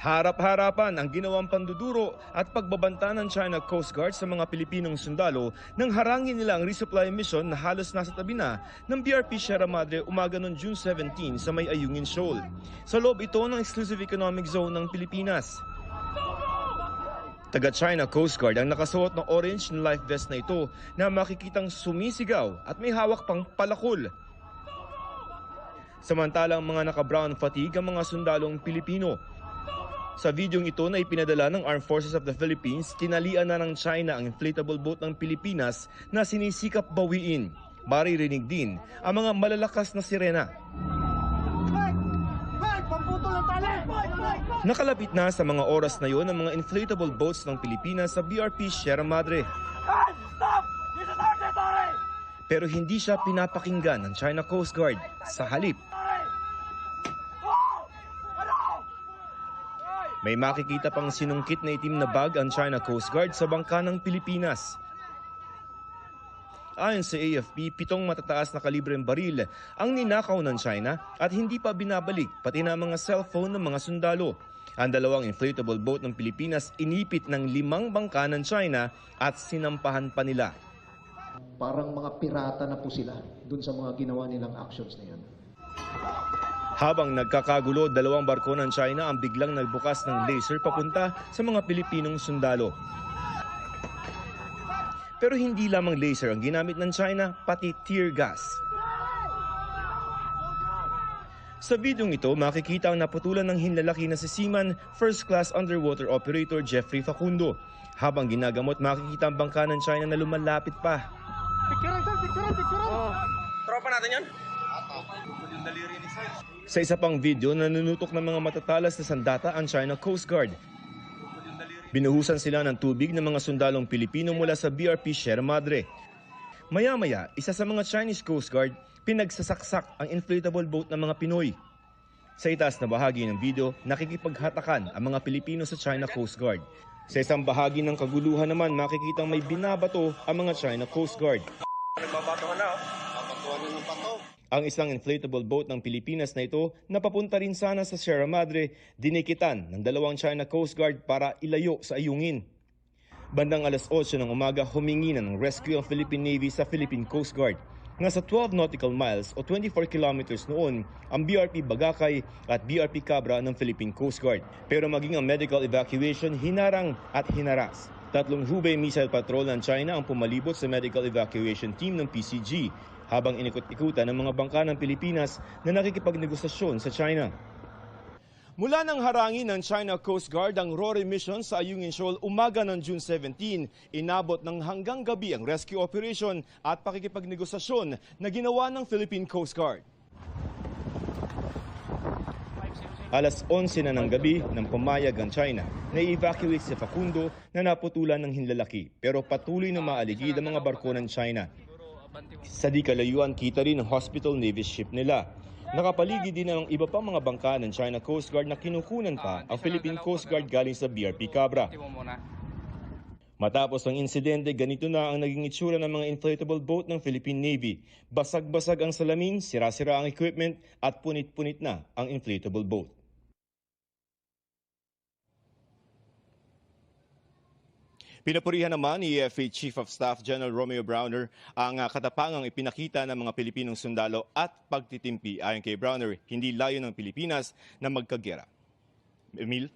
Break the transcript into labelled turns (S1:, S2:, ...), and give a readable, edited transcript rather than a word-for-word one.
S1: Harap-harapan ang ginawang panduduro at pagbabanta ng China Coast Guard sa mga Pilipinong sundalo nang harangin nila ang resupply mission na halos nasa tabi na ng BRP Sierra Madre umaga noong June 17 sa may Ayungin Shoal. Sa loob ito ng Exclusive Economic Zone ng Pilipinas. Taga-China Coast Guard ang nakasuot ng orange na life vest na ito na makikitang sumisigaw at may hawak pang palakol. Samantalang mga naka-brown fatigue ang mga sundalong Pilipino. Sa videong ito na ipinadala ng Armed Forces of the Philippines, tinalian na ng China ang inflatable boat ng Pilipinas na sinisikap bawiin. Maririnig din ang mga malalakas na sirena. Nakalapit na sa mga oras na yon ang mga inflatable boats ng Pilipinas sa BRP Sierra Madre. Pero hindi siya pinapakinggan ng China Coast Guard. Sa halip, may makikita pang sinungkit na itim na bag ang China Coast Guard sa bangka ng Pilipinas. Ayon sa AFP, 7 matataas na kalibreng baril ang ninakaw ng China at hindi pa binabalik pati na mga cellphone ng mga sundalo. Ang 2 inflatable boat ng Pilipinas inipit ng 5 bangka ng China at sinampahan pa nila.
S2: Parang mga pirata na po sila dun sa mga ginawa nilang actions na yan.
S1: Habang nagkakagulo, 2 barko ng China ang biglang nagbukas ng laser papunta sa mga Pilipinong sundalo. Pero hindi lamang laser ang ginamit ng China, pati tear gas. Sa videong ito, makikita ang naputulan ng hinlalaki na si Seaman First Class Underwater Operator Jeffrey Facundo. Habang ginagamot, makikita ang bangka ng China na lumalapit pa.
S3: Picturean, sir! Picturean!
S4: Tropa natin yun?
S1: Sa isa pang video, nanunutok ng mga matatalas na sandata ang China Coast Guard. Binuhusan sila ng tubig ng mga sundalong Pilipino mula sa BRP Sierra Madre. Maya-maya, isa sa mga Chinese Coast Guard pinagsasaksak ang inflatable boat ng mga Pinoy. Sa itaas na bahagi ng video, nakikipaghatakan ang mga Pilipino sa China Coast Guard. Sa isang bahagi ng kaguluhan naman, makikitang may binabato ang mga China Coast Guard.
S4: Nagbabatuhan na, oh. Babatuhan na ng bato.
S1: Ang isang inflatable boat ng Pilipinas na ito napapunta rin sana sa Sierra Madre, dinikitan ng 2 China Coast Guard para ilayo sa Ayungin. Bandang alas 8 ng umaga, humingi na ng rescue ang Philippine Navy sa Philippine Coast Guard. Nasa 12 nautical miles o 24 kilometers noon ang BRP Bagakay at BRP Cabra ng Philippine Coast Guard. Pero maging ang medical evacuation, hinarang at hinaras. 3 Hubei missile patrol ng China ang pumalibot sa medical evacuation team ng PCG habang inikot-ikutan ng mga bangka ng Pilipinas na nakikipagnegosasyon sa China. Mula nang harangin ng China Coast Guard ang RORE mission sa Ayungin Shoal umaga ng June 17, inabot ng hanggang gabi ang rescue operation at pakikipagnegosasyon na ginawa ng Philippine Coast Guard. Alas 11 na ng gabi nang pumayag ang China na i-evacuate si Facundo na naputulan ng hinlalaki pero patuloy na maaligid ang mga barko ng China. Sa di kalayuan, kita rin ang hospital Navy ship nila. Nakapaligid din ang iba pang mga bangka ng China Coast Guard na kinukunan pa ang Philippine Coast Guard galing sa BRP Cabra. Matapos ang insidente, ganito na ang naging itsura ng mga inflatable boat ng Philippine Navy. Basag-basag ang salamin, sira-sira ang equipment at punit-punit na ang inflatable boat. Pinapurihan naman ni EFA Chief of Staff General Romeo Browner ang katapangang ipinakita ng mga Pilipinong sundalo at pagtitimpi. Ayon kay Browner, hindi layo ng Pilipinas na magkagera. Emil?